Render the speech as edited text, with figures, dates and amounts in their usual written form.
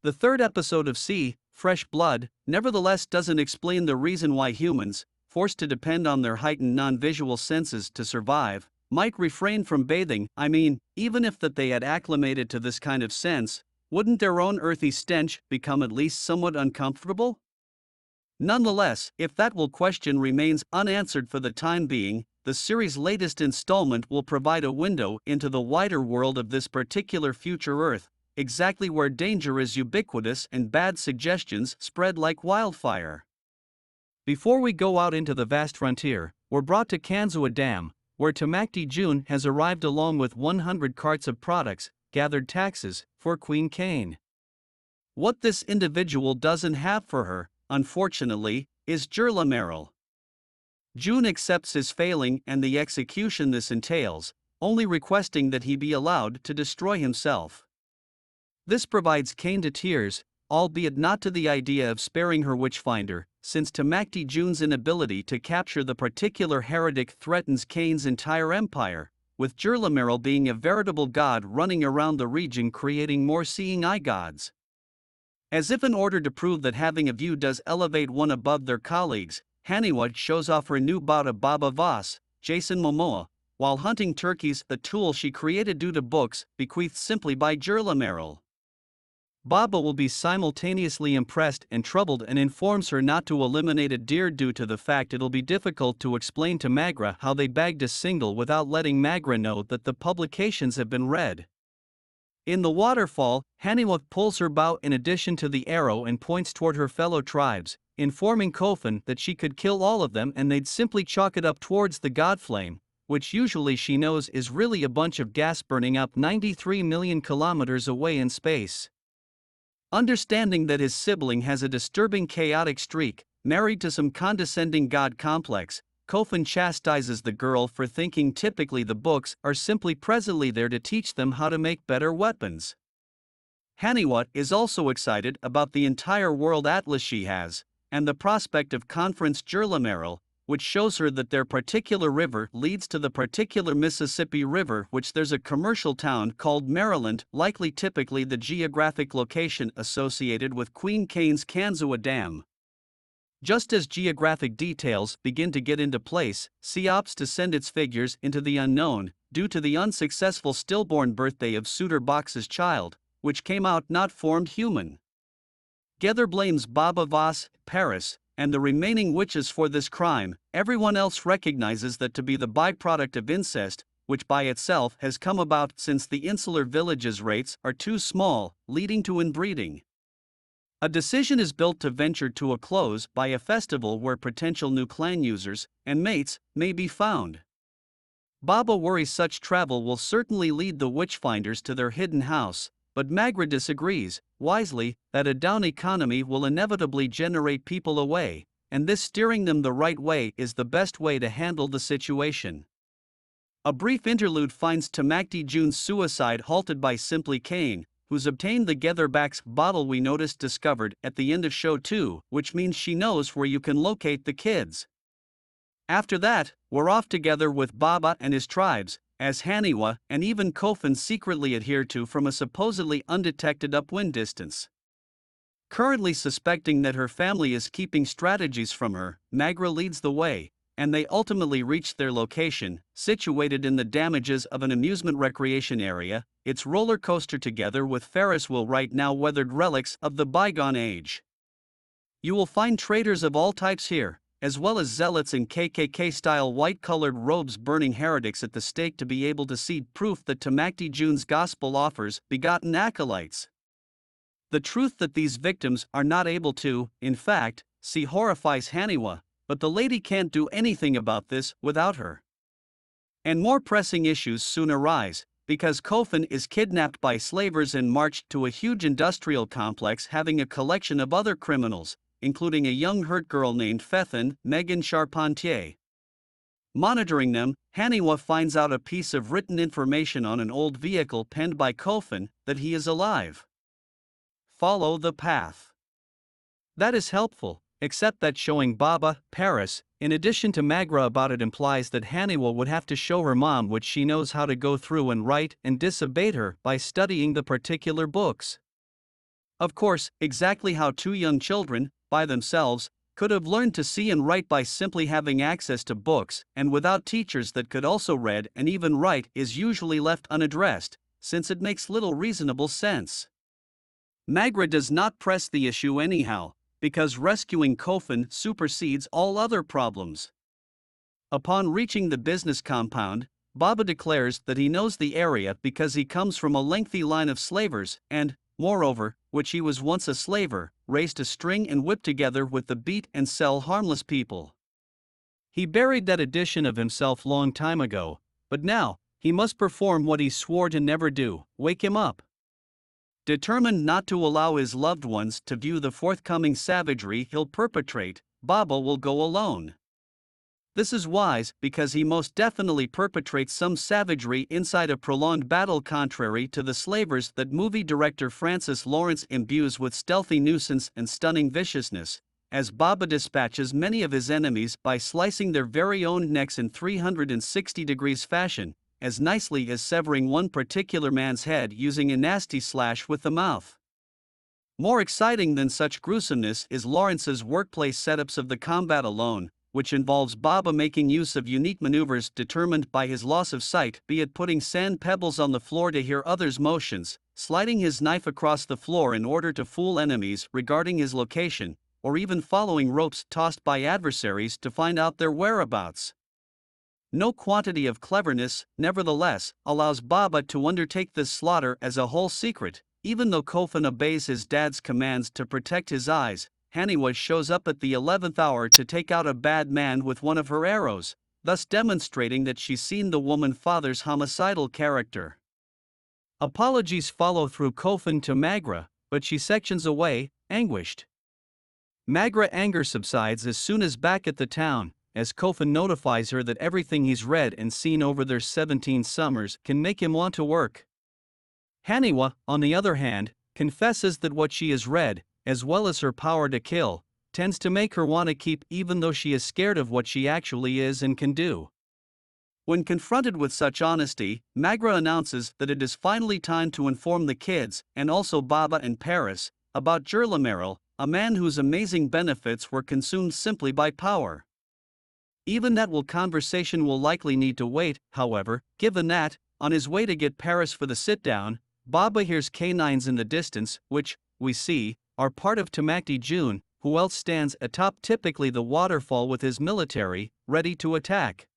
The third episode of C, Fresh Blood, nevertheless doesn't explain the reason why humans, forced to depend on their heightened non-visual senses to survive, might refrain from bathing. I mean, even if that they had acclimated to this kind of sense, wouldn't their own earthy stench become at least somewhat uncomfortable? Nonetheless, if that question remains unanswered for the time being, the series' latest installment will provide a window into the wider world of this particular future Earth, exactly where danger is ubiquitous and bad suggestions spread like wildfire. Before we go out into the vast frontier, we're brought to Kanzua Dam, where Tamaki Jun has arrived along with 100 carts of products, gathered taxes, for Queen Kane. What this individual doesn't have for her, unfortunately, is Merrill. Jun accepts his failing and the execution this entails, only requesting that he be allowed to destroy himself. This provides Kane to tears, albeit not to the idea of sparing her witchfinder, since Tamaki Jun's inability to capture the particular heretic threatens Kane's entire empire, with Merrill being a veritable god running around the region creating more seeing eye gods. As if in order to prove that having a view does elevate one above their colleagues, Haniwa shows off her new bout of Baba Voss, Jason Momoa, while hunting turkeys, the tool she created due to books, bequeathed simply by Merrill. Baba will be simultaneously impressed and troubled and informs her not to eliminate a deer due to the fact it'll be difficult to explain to Magra how they bagged a single without letting Magra know that the publications have been read. In the waterfall, Haniwa pulls her bow in addition to the arrow and points toward her fellow tribes, informing Kofun that she could kill all of them and they'd simply chalk it up towards the god flame, which usually she knows is really a bunch of gas burning up 93 million kilometers away in space. Understanding that his sibling has a disturbing chaotic streak, married to some condescending god complex, Kofun chastises the girl for thinking typically the books are simply presently there to teach them how to make better weapons. Haniwa is also excited about the entire world atlas she has, and the prospect of Conference Merrill, which shows her that their particular river leads to the particular Mississippi River, which there's a commercial town called Maryland, likely typically the geographic location associated with Queen Kane's Kanzua Dam. Just as geographic details begin to get into place, C opts to send its figures into the unknown, due to the unsuccessful stillborn birthday of Suitor Box's child, which came out not formed human. Gether blames Baba Voss, Paris, and the remaining witches for this crime. Everyone else recognizes that to be the byproduct of incest, which by itself has come about since the insular villages' rates are too small, leading to inbreeding. A decision is built to venture to a close by a festival where potential new clan users and mates may be found. Baba worries such travel will certainly lead the witchfinders to their hidden house, but Magra disagrees, wisely, that a down economy will inevitably generate people away, and this steering them the right way is the best way to handle the situation. A brief interlude finds Tamaki Jun's suicide halted by simply Kane, who's obtained the Getherback's bottle we noticed discovered at the end of show 2, which means she knows where you can locate the kids. After that, we're off together with Baba and his tribes, as Haniwa and even Kofun secretly adhere to from a supposedly undetected upwind distance. Currently suspecting that her family is keeping strategies from her, Magra leads the way, and they ultimately reach their location, situated in the damages of an amusement recreation area, its roller coaster together with Ferris wheel right now weathered relics of the bygone age. You will find traders of all types here, as well as zealots in KKK-style white-colored robes burning heretics at the stake to be able to see proof that Tamaki Jun's gospel offers begotten acolytes. The truth that these victims are not able to, in fact, see horrifies Haniwa, but the lady can't do anything about this without her. And more pressing issues soon arise, because Kofun is kidnapped by slavers and marched to a huge industrial complex having a collection of other criminals, including a young hurt girl named Fethin, Megan Charpentier. Monitoring them, Haniwa finds out a piece of written information on an old vehicle penned by Kofun that he is alive. Follow the path. That is helpful, except that showing Baba, Paris, in addition to Magra about it implies that Haniwa would have to show her mom what she knows how to go through and write and disobey her by studying the particular books. Of course, exactly how two young children, by themselves, could have learned to see and write by simply having access to books and without teachers that could also read and even write is usually left unaddressed, since it makes little reasonable sense. Magra does not press the issue anyhow, because rescuing Kofan supersedes all other problems. Upon reaching the business compound, Baba declares that he knows the area because he comes from a lengthy line of slavers and, moreover, which he was once a slaver, raised to string and whip together with the beat and sell harmless people. He buried that edition of himself long time ago, but now, he must perform what he swore to never do, wake him up. Determined not to allow his loved ones to view the forthcoming savagery he'll perpetrate, Baba will go alone. This is wise because he most definitely perpetrates some savagery inside a prolonged battle contrary to the slavers that movie director Francis Lawrence imbues with stealthy nuisance and stunning viciousness, as Baba dispatches many of his enemies by slicing their very own necks in 360 degrees fashion, as nicely as severing one particular man's head using a nasty slash with the mouth. More exciting than such gruesomeness is Lawrence's workplace setups of the combat alone, which involves Baba making use of unique maneuvers determined by his loss of sight, be it putting sand pebbles on the floor to hear others' motions, sliding his knife across the floor in order to fool enemies regarding his location, or even following ropes tossed by adversaries to find out their whereabouts. No quantity of cleverness, nevertheless, allows Baba to undertake this slaughter as a whole secret, even though Kofan obeys his dad's commands to protect his eyes. Haniwa shows up at the 11th hour to take out a bad man with one of her arrows, thus demonstrating that she's seen the woman father's homicidal character. Apologies follow through Kofan to Magra, but she sections away, anguished. Magra anger subsides as soon as back at the town, as Kofan notifies her that everything he's read and seen over their 17 summers can make him want to work. Haniwa, on the other hand, confesses that what she has read, as well as her power to kill, tends to make her want to keep even though she is scared of what she actually is and can do. When confronted with such honesty, Magra announces that it is finally time to inform the kids, and also Baba and Paris, about Gerlameril, a man whose amazing benefits were consumed simply by power. Even that conversation will likely need to wait, however, given that, on his way to get Paris for the sit-down, Baba hears canines in the distance, which, we see, are part of Tamakti June, who else stands atop typically the waterfall with his military, ready to attack.